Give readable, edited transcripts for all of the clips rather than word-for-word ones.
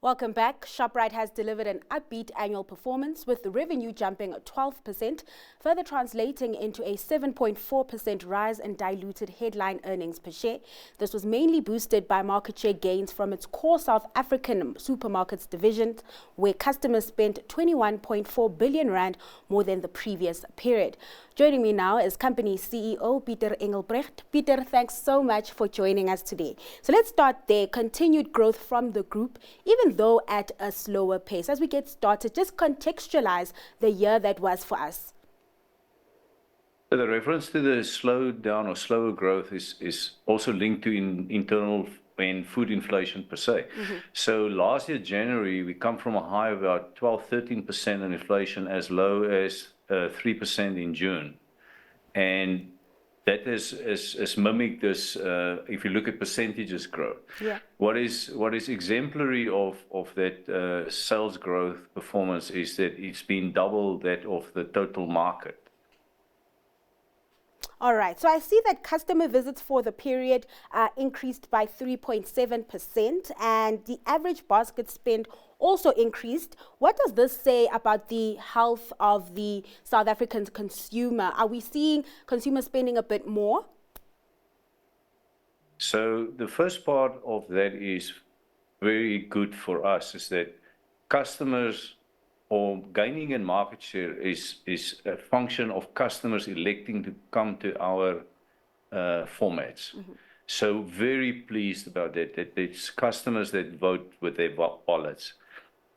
Welcome back. Shoprite has delivered an upbeat annual performance with the revenue jumping 12%, further translating into a 7.4% rise in diluted headline earnings per share. This was mainly boosted by market share gains from its core South African supermarkets division, where customers spent 21.4 billion rand more than the previous period. Joining me now is company CEO Pieter Engelbrecht. Pieter, thanks so much for joining us today. So let's start there. Continued growth from the group, even though at a slower pace. As we get started, just contextualize the year that was for us. The reference to the slowdown or slower growth is also linked to internal and food inflation per se. So last year, January, we come from a high of about 12-13% in inflation, as low as 3% in June. And that is mimicked this, if you look at percentages growth. Yeah. What is exemplary of that sales growth performance is that it's been double that of the total market. All right. So I see that customer visits for the period increased by 3.7%, and the average basket spend also increased. What does this say about the health of the South African consumer? Are we seeing consumers spending a bit more? So the first part of that is very good for us, is that customers or gaining in market share is a function of customers electing to come to our formats. So very pleased about that it's customers that vote with their wallets.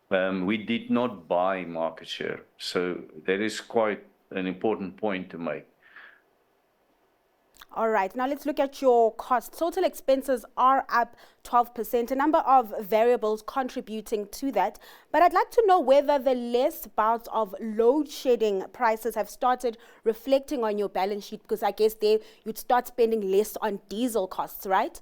We did not buy market share, so that is quite an important point to make. All right, now let's look at your costs. Total expenses are up 12%, a number of variables contributing to that. But I'd like to know whether the less bouts of load shedding prices have started reflecting on your balance sheet, because I guess there you'd start spending less on diesel costs, right?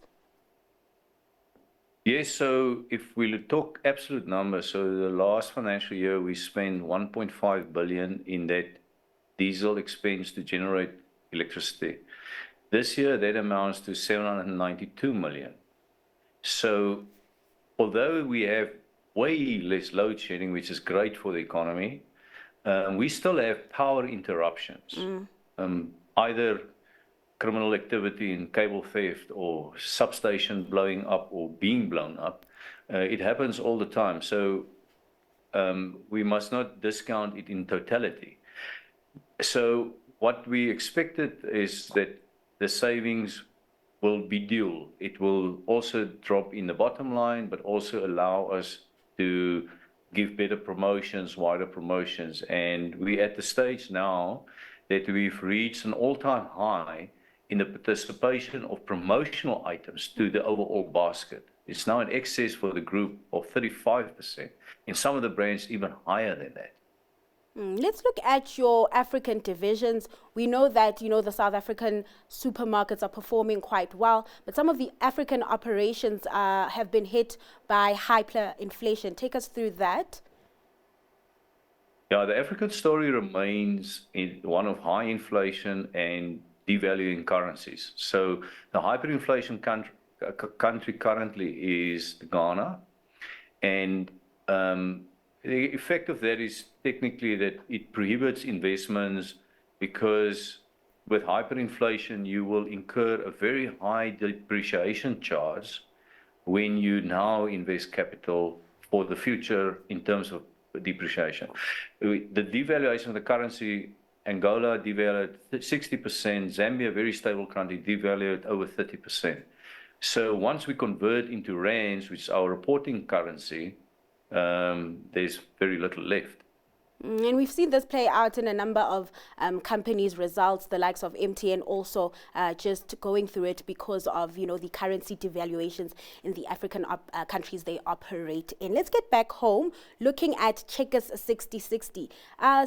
Yes, so if we talk absolute numbers, so the last financial year we spent 1.5 billion in that diesel expense to generate electricity. This year, that amounts to 792 million. So, although we have way less load shedding, which is great for the economy, we still have power interruptions. Either criminal activity in cable theft or substation blowing up or being blown up. It happens all the time. So, we must not discount it in totality. So, what we expected is that the savings will be dual. It will also drop in the bottom line, but also allow us to give better promotions, wider promotions. And we're at the stage now that we've reached an all-time high in the participation of promotional items to the overall basket. It's now in excess for the group of 35%. In some of the brands, even higher than that. Let's look at your African divisions. We know that, the South African supermarkets are performing quite well, but some of the African operations have been hit by hyperinflation. Take us through that. Yeah, the African story remains one of high inflation and devaluing currencies. So the hyperinflation country currently is Ghana, and the effect of that is technically that it prohibits investments, because with hyperinflation, you will incur a very high depreciation charge when you now invest capital for the future in terms of depreciation. The devaluation of the currency, Angola devalued 60%, Zambia, very stable country, devalued over 30%. So once we convert into rands, which is our reporting currency, there's very little left. And we've seen this play out in a number of companies' results, the likes of MTN also just going through it because of, the currency devaluations in the African countries they operate in. Let's get back home, looking at Checkers 60/60.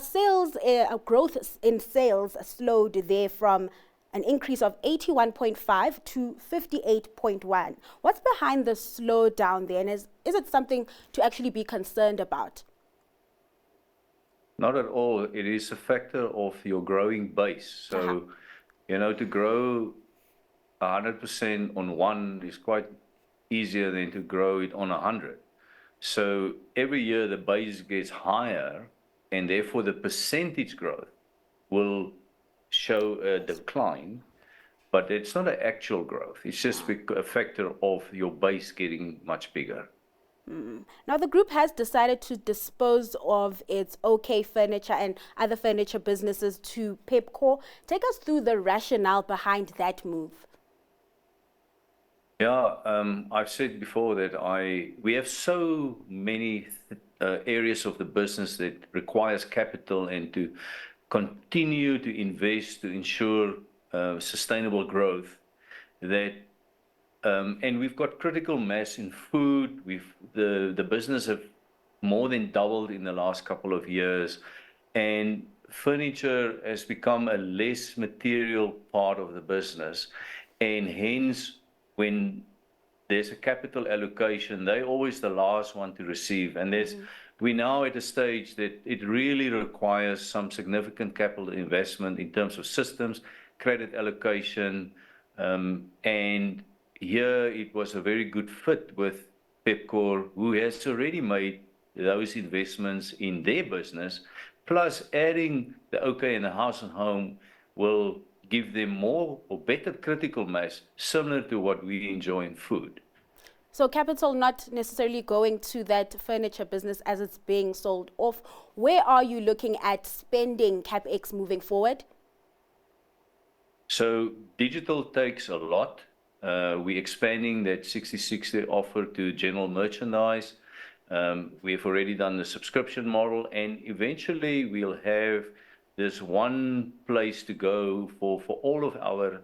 Sales growth in sales slowed there from an increase of 81.5 to 58.1. What's behind the slowdown there? And is it something to actually be concerned about? Not at all. It is a factor of your growing base. So, to grow 100% on one is quite easier than to grow it on 100. So every year the base gets higher, and therefore the percentage growth will show a decline, but it's not an actual growth. It's just a factor of your base getting much bigger. Now, the group has decided to dispose of its OK Furniture and other furniture businesses to Pepkor. Take us through the rationale behind that move. Yeah, I've said before that we have so many areas of the business that requires capital and to continue to invest to ensure sustainable growth that and we've got critical mass in food. The business have more than doubled in the last couple of years, and furniture has become a less material part of the business, and hence when there's a capital allocation, they're always the last one to receive. And we're now at a stage that it really requires some significant capital investment in terms of systems, credit allocation, and here it was a very good fit with Pepkor, who has already made those investments in their business, plus adding the OK and the House and Home will give them more or better critical mass, similar to what we enjoy in food. So capital not necessarily going to that furniture business as it's being sold off. Where are you looking at spending CapEx moving forward? So digital takes a lot. We're expanding that 60/60 offer to general merchandise. We've already done the subscription model, and eventually we'll have this one place to go for all of our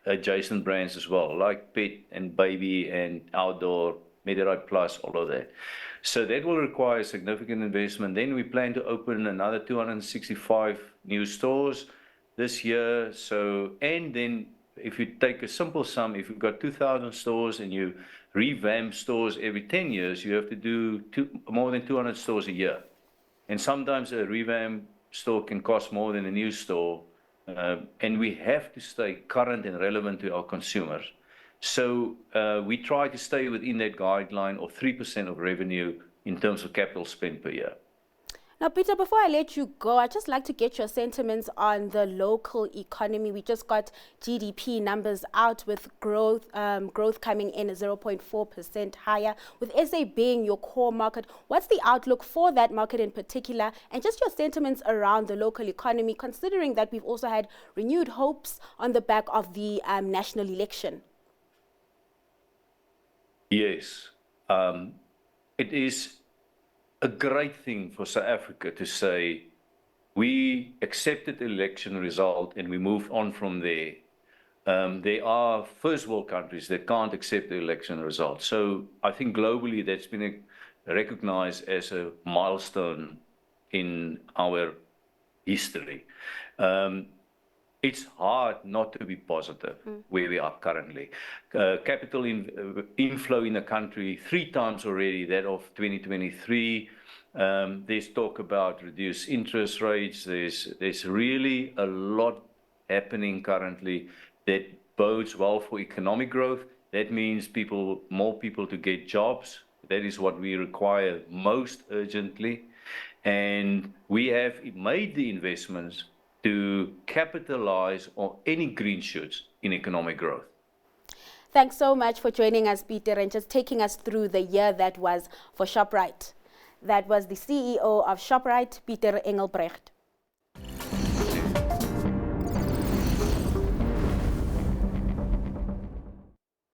adjacent brands as well, like pet and baby and outdoor, Medirite Plus, all of that. So that will require significant investment. Then we plan to open another 265 new stores this year. So, and then if you take a simple sum, if you've got 2,000 stores and you revamp stores every 10 years, you have to do more than 200 stores a year. And sometimes a revamp store can cost more than a new store. And we have to stay current and relevant to our consumers. So we try to stay within that guideline of 3% of revenue in terms of capital spend per year. Now, Pieter, before I let you go, I'd just like to get your sentiments on the local economy. We just got GDP numbers out with growth coming in at 0.4% higher, with SA being your core market. What's the outlook for that market in particular, and just your sentiments around the local economy, considering that we've also had renewed hopes on the back of the national election? Yes, it is a great thing for South Africa to say we accepted the election result and we moved on from there. There are first world countries that can't accept the election result. So I think globally that's been recognized as a milestone in our history. It's hard not to be positive where we are currently. Capital inflow in the country 3 times already that of 2023. There's talk about reduced interest rates. There's really a lot happening currently that bodes well for economic growth. That means more people to get jobs. That is what we require most urgently. And we have made the investments to capitalize on any green shoots in economic growth. Thanks so much for joining us, Pieter, and just taking us through the year that was for Shoprite. That was the CEO of Shoprite, Pieter Engelbrecht.